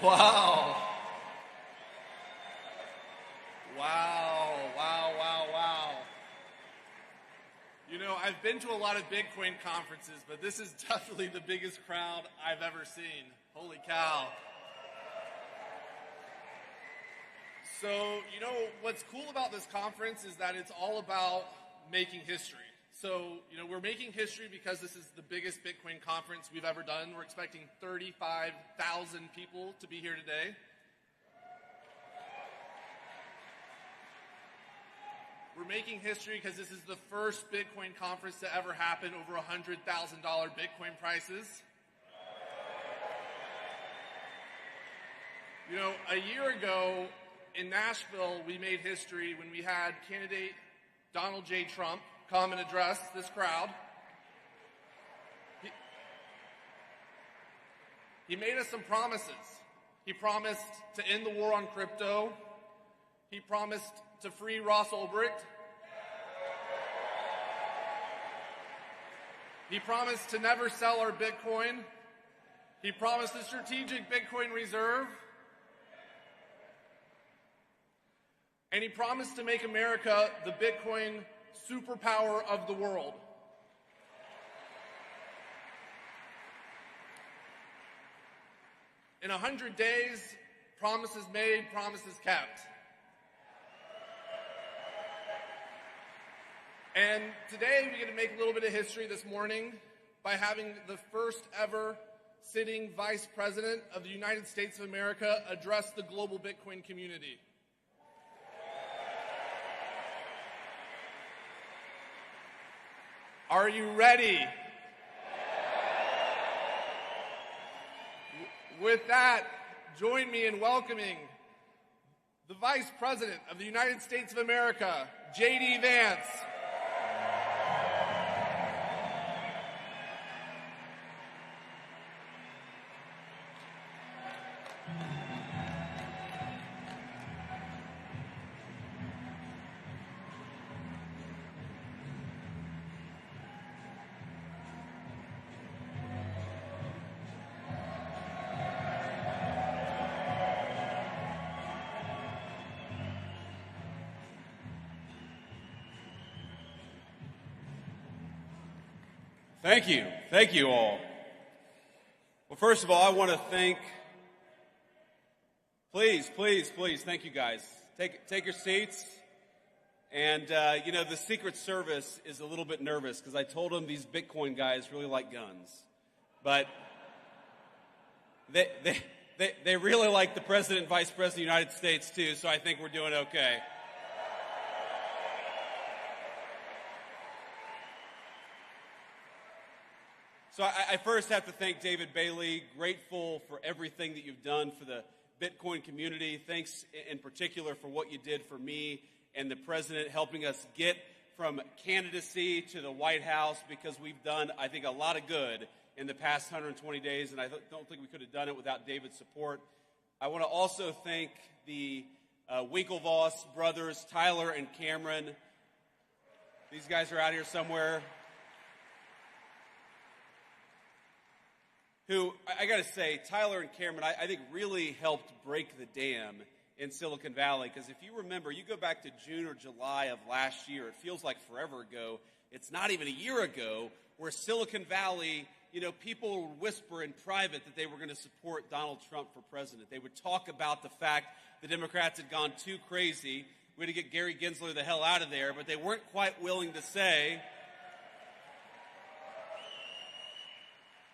Wow. Wow, wow, wow, wow. You know, I've been to a lot of Bitcoin conferences, but this is definitely the biggest crowd I've ever seen. Holy cow. So, you know, what's cool about this conference is that it's all about making history. So, you know, we're making history because this is the biggest Bitcoin conference we've ever done. We're expecting 35,000 people to be here today. We're making history because this is the first Bitcoin conference to ever happen over $100,000 Bitcoin prices. You know, a year ago in Nashville, we made history when we had candidate Donald J. Trump come and address this crowd. He made us some promises. He promised to end the war on crypto. He promised to free Ross Ulbricht. He promised to never sell our Bitcoin. He promised a strategic Bitcoin reserve. And he promised to make America the Bitcoin superpower of the world. In 100 days, promises made, promises kept. And today we get to make a little bit of history this morning by having the first ever sitting Vice President of the United States of America address the global Bitcoin community. Are you ready? With that, join me in welcoming the Vice President of the United States of America, J.D. Vance. Thank you. Thank you all. Well, first of all, I want to thank, please, thank you guys. Take your seats. And, you know, the Secret Service is a little bit nervous because I told them these Bitcoin guys really like guns. But they really like the President and Vice President of the United States, too, so I think we're doing okay. So I first have to thank David Bailey, grateful for everything that you've done for the Bitcoin community. Thanks in particular for what you did for me and the president, helping us get from candidacy to the White House, because we've done, I think, a lot of good in the past 120 days, and I don't think we could have done it without David's support. I want to also thank the Winklevoss brothers, Tyler and Cameron. These guys are out here somewhere. Who, I got to say, Tyler and Cameron, I think really helped break the dam in Silicon Valley. Because if you remember, you go back to June or July of last year, it feels like forever ago. It's not even a year ago, where Silicon Valley, you know, people would whisper in private that they were going to support Donald Trump for president. They would talk about the fact the Democrats had gone too crazy. We had to get Gary Gensler the hell out of there, but they weren't quite willing to say...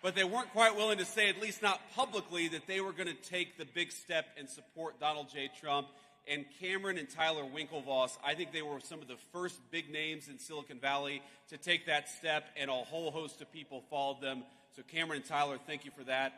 But they weren't quite willing to say, at least not publicly, that they were going to take the big step and support Donald J. Trump. And Cameron and Tyler Winklevoss, I think they were some of the first big names in Silicon Valley to take that step, and a whole host of people followed them. So Cameron and Tyler, thank you for that.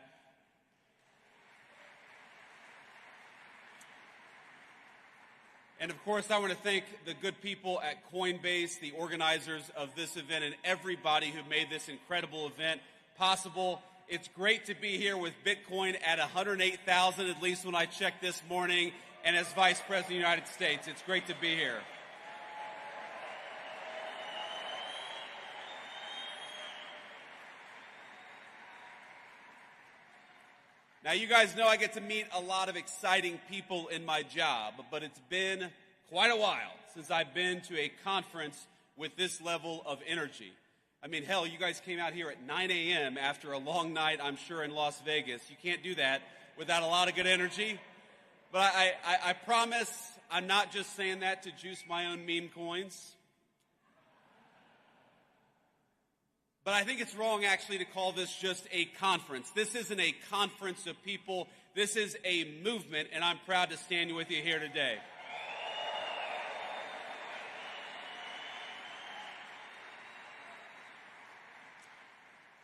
And of course, I want to thank the good people at Coinbase, the organizers of this event, and everybody who made this incredible event possible. It's great to be here with Bitcoin at 108,000, at least when I checked this morning, and as Vice President of the United States. It's great to be here. Now, you guys know I get to meet a lot of exciting people in my job, but it's been quite a while since I've been to a conference with this level of energy. I mean, hell, you guys came out here at 9 a.m. after a long night, I'm sure, in Las Vegas. You can't do that without a lot of good energy. But I promise I'm not just saying that to juice my own meme coins. But I think it's wrong, actually, to call this just a conference. This isn't a conference of people. This is a movement, and I'm proud to stand with you here today.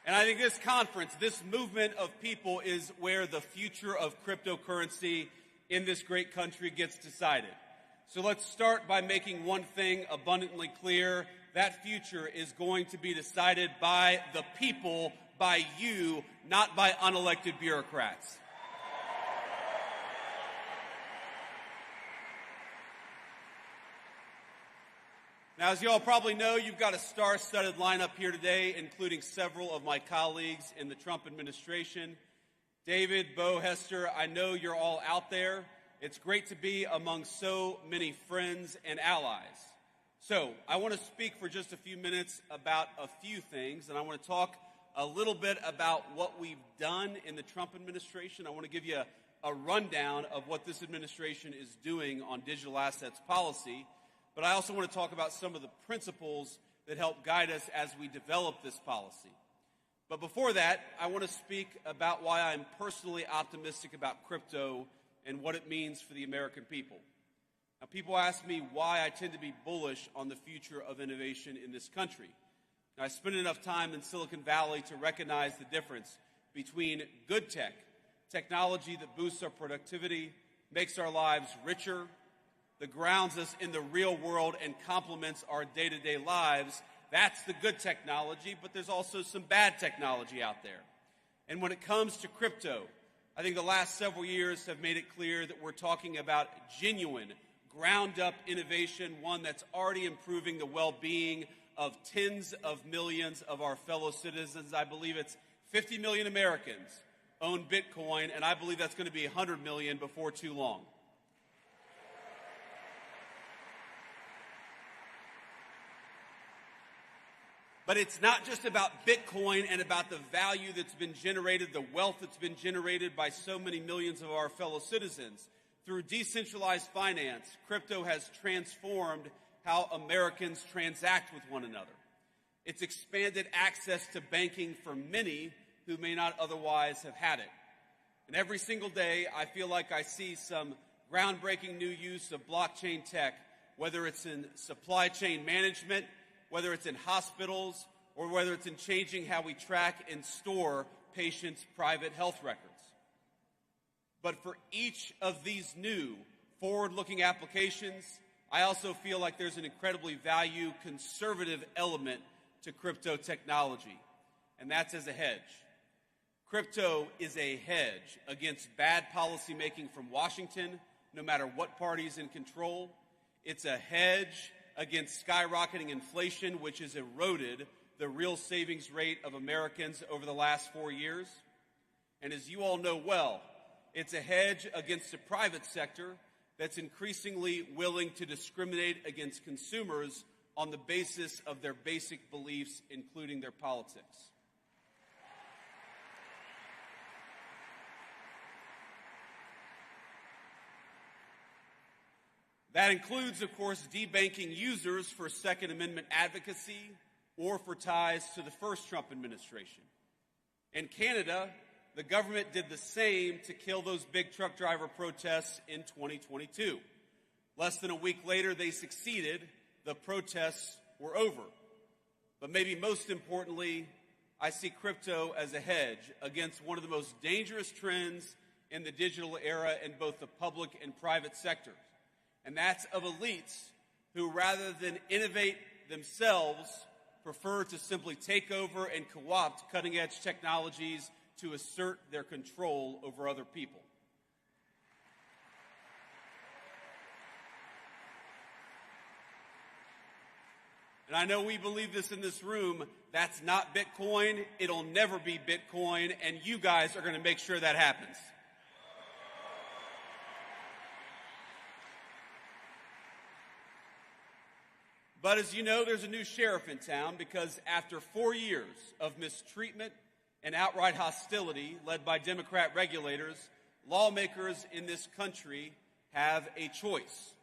And I think this conference, this movement of people, is where the future of cryptocurrency in this great country gets decided. So let's start by making one thing abundantly clear. That future is going to be decided by the people, by you, not by unelected bureaucrats. Now, as you all probably know, you've got a star-studded lineup here today, including several of my colleagues in the Trump administration. David, Bo, Hester, I know you're all out there. It's great to be among so many friends and allies. So, I want to speak for just a few minutes about a few things, and I want to talk a little bit about what we've done in the Trump administration. I want to give you a rundown of what this administration is doing on digital assets policy, but I also want to talk about some of the principles that help guide us as we develop this policy. But before that, I want to speak about why I'm personally optimistic about crypto and what it means for the American people. Now, people ask me why I tend to be bullish on the future of innovation in this country. Now, I spent enough time in Silicon Valley to recognize the difference between good tech, technology that boosts our productivity, makes our lives richer, that grounds us in the real world and complements our day-to-day lives. That's the good technology, but there's also some bad technology out there. And when it comes to crypto, I think the last several years have made it clear that we're talking about genuine, ground-up innovation, one that's already improving the well-being of tens of millions of our fellow citizens. I believe it's 50 million Americans own Bitcoin, and I believe that's going to be 100 million before too long. But it's not just about Bitcoin and about the value that's been generated, the wealth that's been generated by so many millions of our fellow citizens. Through decentralized finance, crypto has transformed how Americans transact with one another. It's expanded access to banking for many who may not otherwise have had it. And every single day, I feel like I see some groundbreaking new use of blockchain tech, whether it's in supply chain management, whether it's in hospitals, or whether it's in changing how we track and store patients' private health records. But for each of these new forward-looking applications, I also feel like there's an incredibly conservative element to crypto technology, and that's as a hedge. Crypto is a hedge against bad policymaking from Washington, no matter what party is in control. It's a hedge against skyrocketing inflation, which has eroded the real savings rate of Americans over the last 4 years. And as you all know well, it's a hedge against a private sector that's increasingly willing to discriminate against consumers on the basis of their basic beliefs, including their politics. That includes, of course, debanking users for Second Amendment advocacy or for ties to the first Trump administration. In Canada, the government did the same to kill those big truck driver protests in 2022. Less than a week later, they succeeded. The protests were over. But maybe most importantly, I see crypto as a hedge against one of the most dangerous trends in the digital era in both the public and private sectors. And that's of elites who, rather than innovate themselves, prefer to simply take over and co-opt cutting-edge technologies to assert their control over other people. and I know we believe this in this room, that's not Bitcoin. It'll never be Bitcoin, and you guys are going to make sure that happens. But as you know, there's a new sheriff in town because after 4 years of mistreatment and outright hostility led by Democrat regulators, lawmakers in this country have a choice.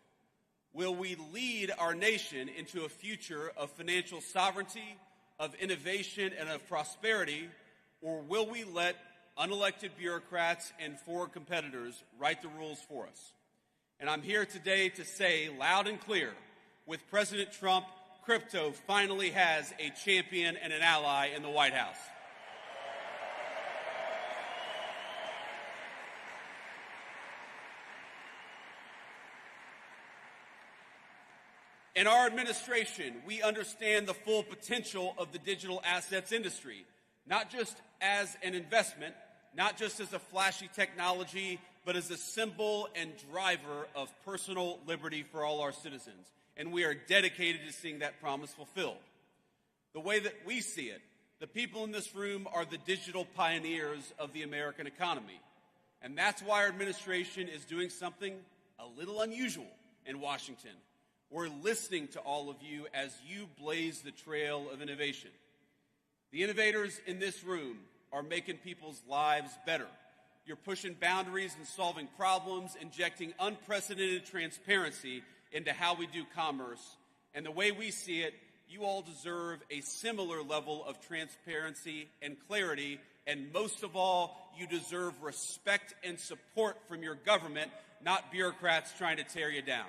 Will we lead our nation into a future of financial sovereignty, of innovation, and of prosperity, or will we let unelected bureaucrats and foreign competitors write the rules for us? And I'm here today to say loud and clear, with President Trump, crypto finally has a champion and an ally in the White House. In our administration, we understand the full potential of the digital assets industry, not just as an investment, not just as a flashy technology, but as a symbol and driver of personal liberty for all our citizens. And we are dedicated to seeing that promise fulfilled. The way that we see it, the people in this room are the digital pioneers of the American economy. And that's why our administration is doing something a little unusual in Washington. We're listening to all of you as you blaze the trail of innovation. The innovators in this room are making people's lives better. You're pushing boundaries and solving problems, injecting unprecedented transparency into how we do commerce. And the way we see it, you all deserve a similar level of transparency and clarity. And most of all, you deserve respect and support from your government, not bureaucrats trying to tear you down.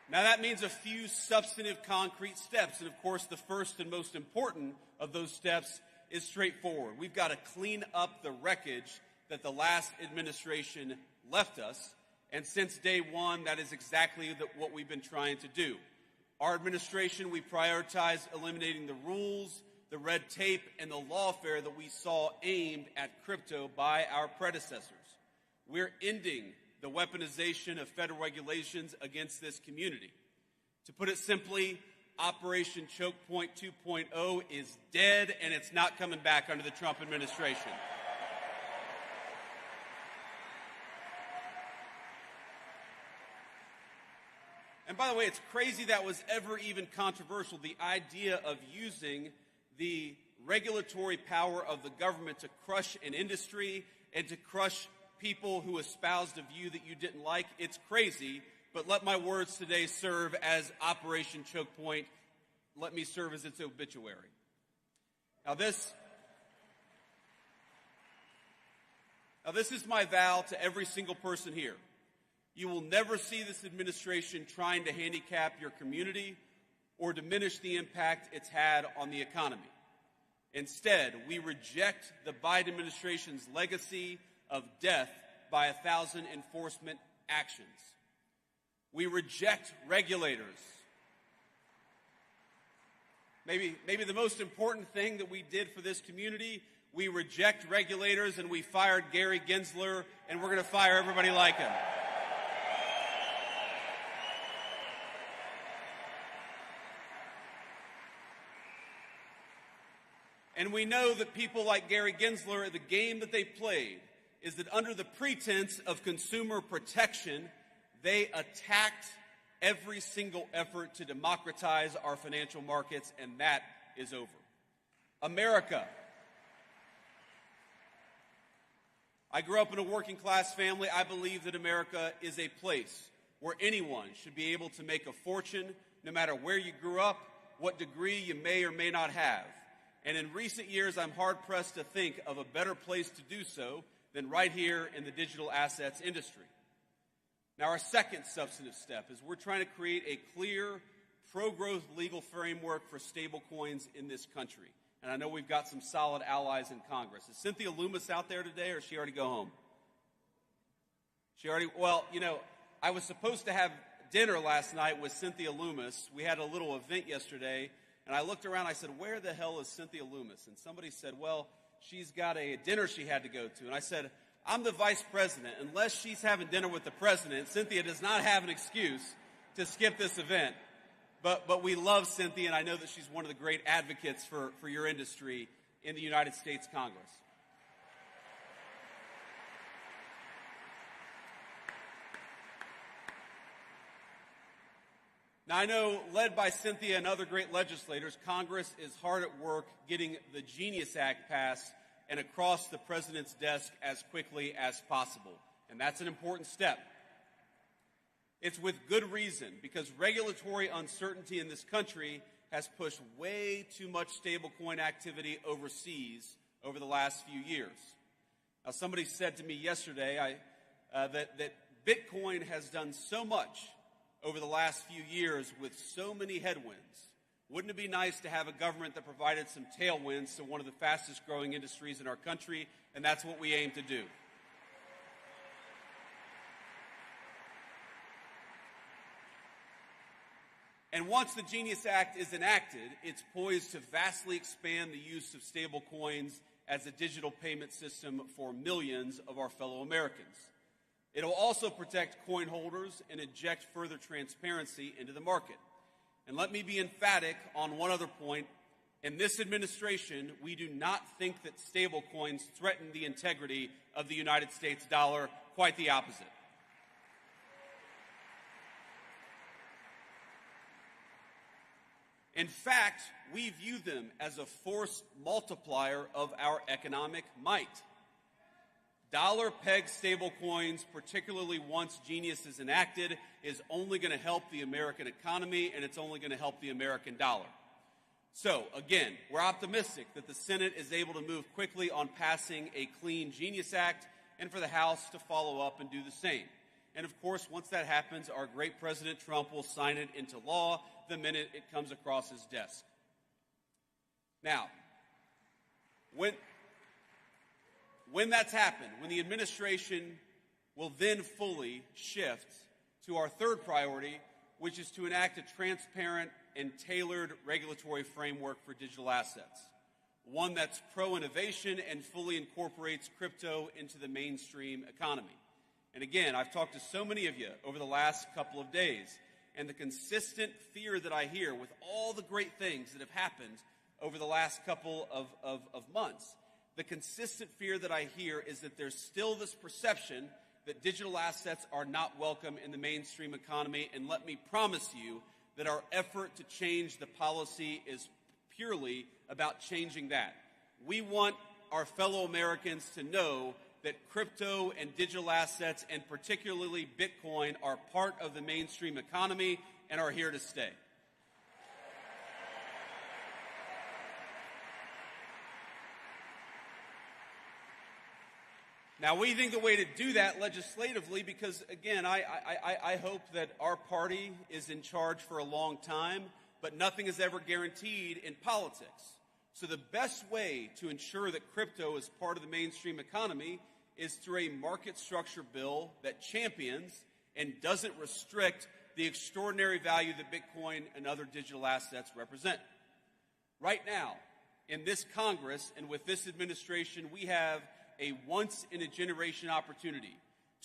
Now that means a few substantive concrete steps. And of course, the first and most important of those steps is straightforward. We've got to clean up the wreckage that the last administration left us. And since day one, that is exactly what we've been trying to do. Our administration, we prioritize eliminating the rules, the red tape, and the lawfare that we saw aimed at crypto by our predecessors. We're ending the weaponization of federal regulations against this community. To put it simply, Operation Choke Point 2.0 is dead, and it's not coming back under the Trump administration. And by the way, it's crazy that was ever even controversial, the idea of using the regulatory power of the government to crush an industry and to crush people who espoused a view that you didn't like. It's crazy, but let my words today serve as Operation Choke Point. Let me serve as its obituary. Now this is my vow to every single person here. You will never see this administration trying to handicap your community or diminish the impact it's had on the economy. Instead, we reject the Biden administration's legacy of death by 1,000 enforcement actions. We reject regulators. Maybe the most important thing that we did for this community, we reject regulators and we fired Gary Gensler, and we're going to fire everybody like him. And we know that people like Gary Gensler, the game that they played is that under the pretense of consumer protection, they attacked every single effort to democratize our financial markets, and that is over. America. I grew up in a working class family. I believe that America is a place where anyone should be able to make a fortune, no matter where you grew up, what degree you may or may not have. And in recent years, I'm hard-pressed to think of a better place to do so than right here in the digital assets industry. Now, our second substantive step is we're trying to create a clear, pro-growth legal framework for stablecoins in this country. And I know we've got some solid allies in Congress. Is Cynthia Loomis out there today, or did she already go home? Well, I was supposed to have dinner last night with Cynthia Loomis. We had a little event yesterday, and I looked around, I said, where the hell is Cynthia Loomis? And somebody said, well, she's got a dinner she had to go to. And I said, I'm the vice president. Unless she's having dinner with the president, Cynthia does not have an excuse to skip this event. But we love Cynthia, and I know that she's one of the great advocates for your industry in the United States Congress. Now, I know, led by Cynthia and other great legislators, Congress is hard at work getting the Genius Act passed and across the president's desk as quickly as possible. And that's an important step. It's with good reason, because regulatory uncertainty in this country has pushed way too much stablecoin activity overseas over the last few years. Now, somebody said to me yesterday that Bitcoin has done so much over the last few years with so many headwinds. Wouldn't it be nice to have a government that provided some tailwinds to one of the fastest growing industries in our country? And that's what we aim to do. And once the Genius Act is enacted, it's poised to vastly expand the use of stable coins as a digital payment system for millions of our fellow Americans. It will also protect coin holders and inject further transparency into the market. And let me be emphatic on one other point. In this administration, we do not think that stable coins threaten the integrity of the United States dollar. Quite the opposite. In fact, we view them as a force multiplier of our economic might. Dollar-pegged stablecoins, particularly once Genius is enacted, is only going to help the American economy, and it's only going to help the American dollar. So, again, we're optimistic that the Senate is able to move quickly on passing a clean Genius Act, and for the House to follow up and do the same. And, of course, once that happens, our great President Trump will sign it into law the minute it comes across his desk. Now, when that's happened, when the administration will then fully shift to our third priority, which is to enact a transparent and tailored regulatory framework for digital assets, one that's pro-innovation and fully incorporates crypto into the mainstream economy. And again, I've talked to so many of you over the last couple of days, and the consistent fear that I hear with all the great things that have happened over the last couple of months, the consistent fear that I hear is that there's still this perception that digital assets are not welcome in the mainstream economy. And let me promise you that our effort to change the policy is purely about changing that. We want our fellow Americans to know that crypto and digital assets, and particularly Bitcoin, are part of the mainstream economy and are here to stay. Now, we think the way to do that legislatively, because, again, I hope that our party is in charge for a long time, but nothing is ever guaranteed in politics. So the best way to ensure that crypto is part of the mainstream economy is through a market structure bill that champions and doesn't restrict the extraordinary value that Bitcoin and other digital assets represent. Right now, in this Congress and with this administration, we have a once-in-a-generation opportunity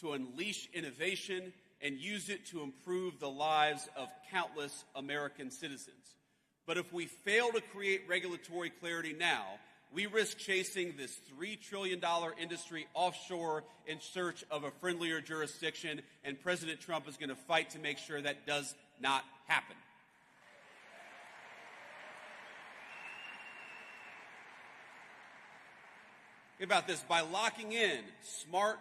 to unleash innovation and use it to improve the lives of countless American citizens. But if we fail to create regulatory clarity now, we risk chasing this $3 trillion industry offshore in search of a friendlier jurisdiction, and President Trump is going to fight to make sure that does not happen. Think about this. By locking in smart,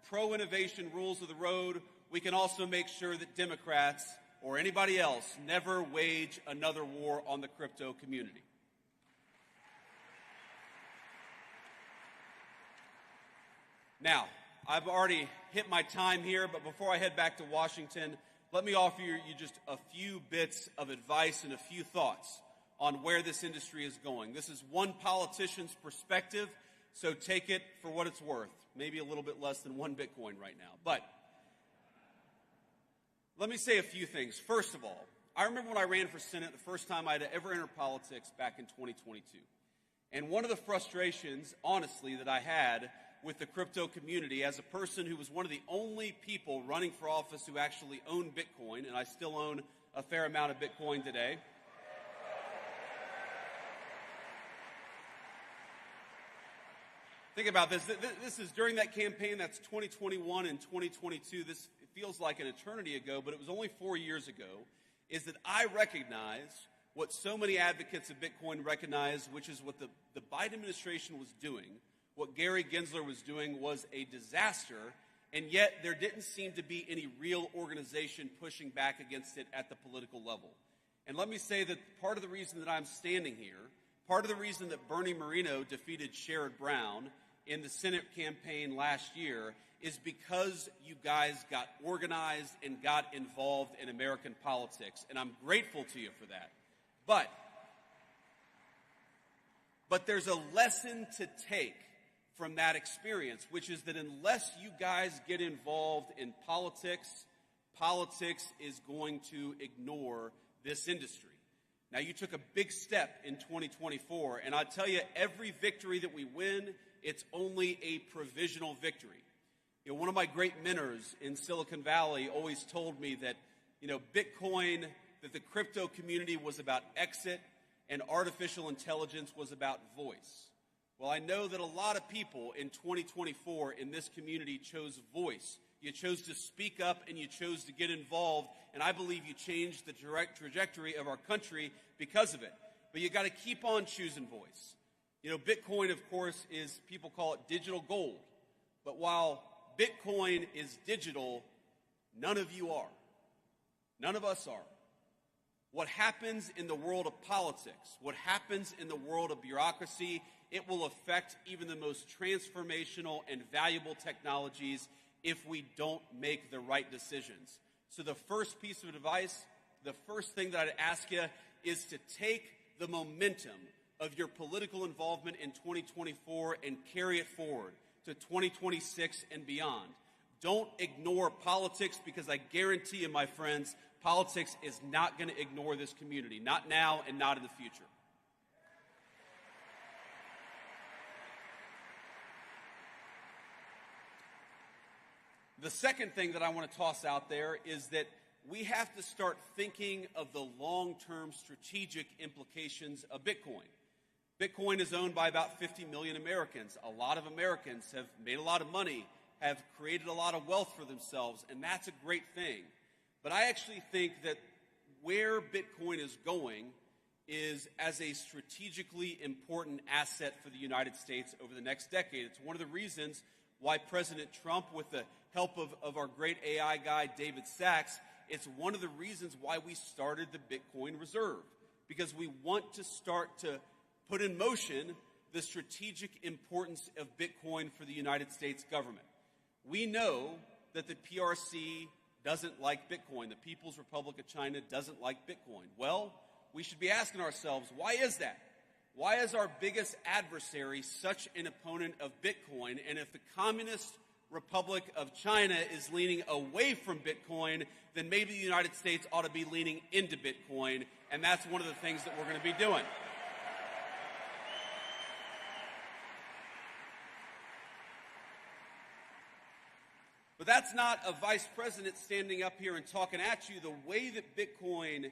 pro-innovation rules of the road, we can also make sure that Democrats or anybody else never wage another war on the crypto community. Now, I've already hit my time here, but before I head back to Washington, let me offer you just a few bits of advice and a few thoughts on where this industry is going. This is one politician's perspective, so take it for what it's worth. Maybe a little bit less than one Bitcoin right now. But let me say a few things. First of all, I remember when I ran for Senate the first time I'd ever entered politics back in 2022. And one of the frustrations, honestly, that I had with the crypto community as a person who was one of the only people running for office who actually owned Bitcoin, and I still own a fair amount of Bitcoin today. Think about this. This is during that campaign. That's 2021 and 2022. This feels like an eternity ago, but it was only 4 years ago, is that I recognize what so many advocates of Bitcoin recognize, which is what the Biden administration was doing, what Gary Gensler was doing was a disaster, and yet there didn't seem to be any real organization pushing back against it at the political level. And let me say that part of the reason that I'm standing here, part of the reason that Bernie Moreno defeated Sherrod Brown in the Senate campaign last year is because you guys got organized and got involved in American politics, and I'm grateful to you for that. But there's a lesson to take from that experience, which is that unless you guys get involved in politics, politics is going to ignore this industry. Now, you took a big step in 2024, and I tell you, every victory that we win, it's only a provisional victory. You know, one of my great mentors in Silicon Valley always told me that, Bitcoin, that the crypto community was about exit and artificial intelligence was about voice. Well, I know that a lot of people in 2024 in this community chose voice. You chose to speak up and you chose to get involved, and I believe you changed the direct trajectory of our country because of it. But you got to keep on choosing voice. Bitcoin, of course, people call it digital gold. But while Bitcoin is digital, none of you are. None of us are. What happens in the world of politics, what happens in the world of bureaucracy, it will affect even the most transformational and valuable technologies if we don't make the right decisions. So the first piece of advice, the first thing that I'd ask you is to take the momentum of your political involvement in 2024 and carry it forward to 2026 and beyond. Don't ignore politics, because I guarantee you, my friends, politics is not going to ignore this community, not now and not in the future. The second thing that I want to toss out there is that we have to start thinking of the long-term strategic implications of Bitcoin. Bitcoin is owned by about 50 million Americans. A lot of Americans have made a lot of money, have created a lot of wealth for themselves, and that's a great thing. But I actually think that where Bitcoin is going is as a strategically important asset for the United States over the next decade. It's one of the reasons why President Trump, with the help of our great AI guy, David Sachs, it's one of the reasons why we started the Bitcoin Reserve, because we want to start to put in motion the strategic importance of Bitcoin for the United States government. We know that the PRC doesn't like Bitcoin. The People's Republic of China doesn't like Bitcoin. Well, we should be asking ourselves, why is that? Why is our biggest adversary such an opponent of Bitcoin? And if the Communist Republic of China is leaning away from Bitcoin, then maybe the United States ought to be leaning into Bitcoin, and that's one of the things that we're going to be doing. But that's not a vice president standing up here and talking at you. The way that Bitcoin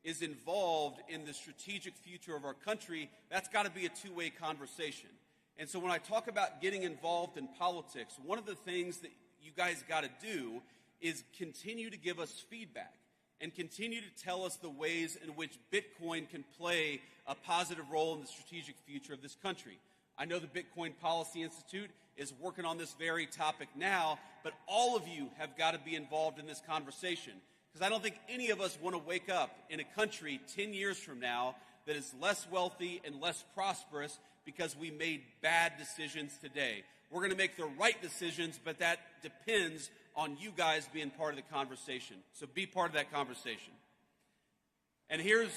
is involved in the strategic future of our country, that's got to be a two-way conversation. And so when I talk about getting involved in politics, one of the things that you guys got to do is continue to give us feedback and continue to tell us the ways in which Bitcoin can play a positive role in the strategic future of this country. I know the Bitcoin Policy Institute is working on this very topic now, but all of you have got to be involved in this conversation, because I don't think any of us want to wake up in a country 10 years from now that is less wealthy and less prosperous because we made bad decisions today. We're going to make the right decisions, but that depends on you guys being part of the conversation. So be part of that conversation. And here's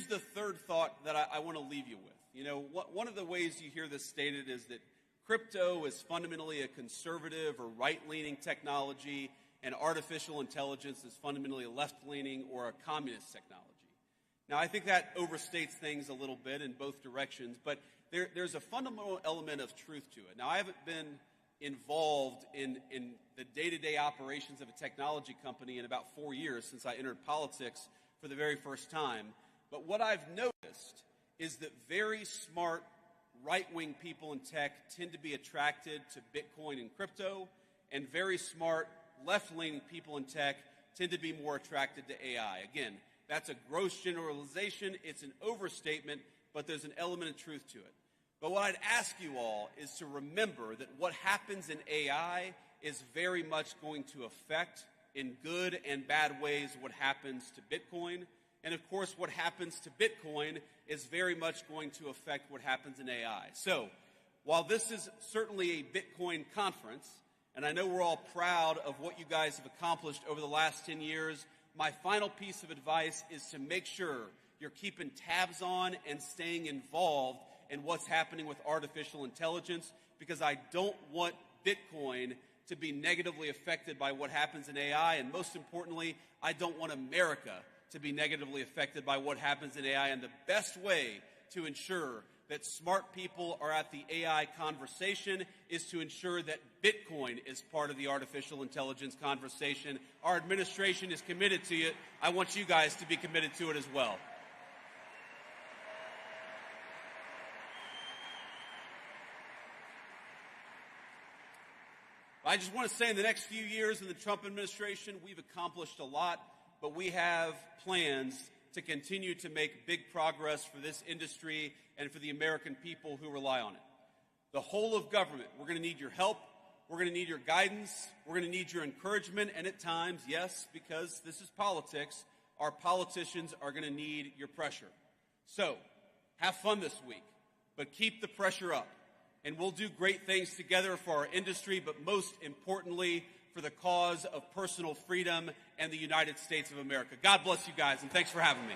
the third thought that I want to leave you with. One of the ways you hear this stated is that crypto is fundamentally a conservative or right-leaning technology, and artificial intelligence is fundamentally a left-leaning or a communist technology. Now, I think that overstates things a little bit in both directions, but there's a fundamental element of truth to it. Now, I haven't been involved in the day-to-day operations of a technology company in about 4 years since I entered politics for the very first time. But what I've noticed is that very smart right-wing people in tech tend to be attracted to Bitcoin and crypto, and very smart left-leaning people in tech tend to be more attracted to AI. Again, that's a gross generalization. It's an overstatement, but there's an element of truth to it. But what I'd ask you all is to remember that what happens in AI is very much going to affect, in good and bad ways, what happens to Bitcoin. And of course, what happens to Bitcoin is very much going to affect what happens in AI. So, while this is certainly a Bitcoin conference, and I know we're all proud of what you guys have accomplished over the last 10 years, my final piece of advice is to make sure you're keeping tabs on and staying involved in what's happening with artificial intelligence, because I don't want Bitcoin to be negatively affected by what happens in AI, and most importantly, I don't want America to be negatively affected by what happens in AI. And the best way to ensure that smart people are at the AI conversation is to ensure that Bitcoin is part of the artificial intelligence conversation. Our administration is committed to it. I want you guys to be committed to it as well. I just want to say in the next few years in the Trump administration, we've accomplished a lot, but we have plans to continue to make big progress for this industry and for the American people who rely on it. The whole of government, we're going to need your help, we're going to need your guidance, we're going to need your encouragement, and at times, yes, because this is politics, our politicians are going to need your pressure. So, have fun this week, but keep the pressure up. And we'll do great things together for our industry, but most importantly, for the cause of personal freedom and the United States of America. God bless you guys, and thanks for having me.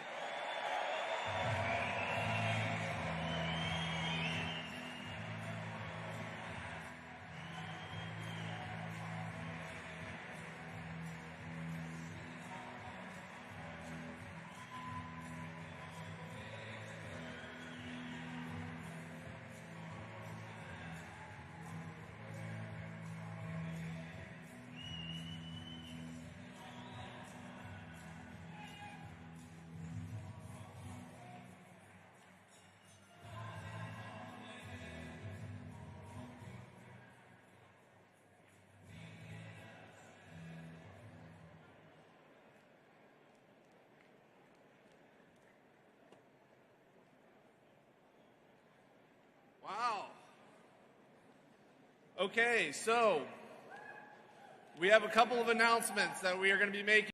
Wow. Okay, so we have a couple of announcements that we are going to be making.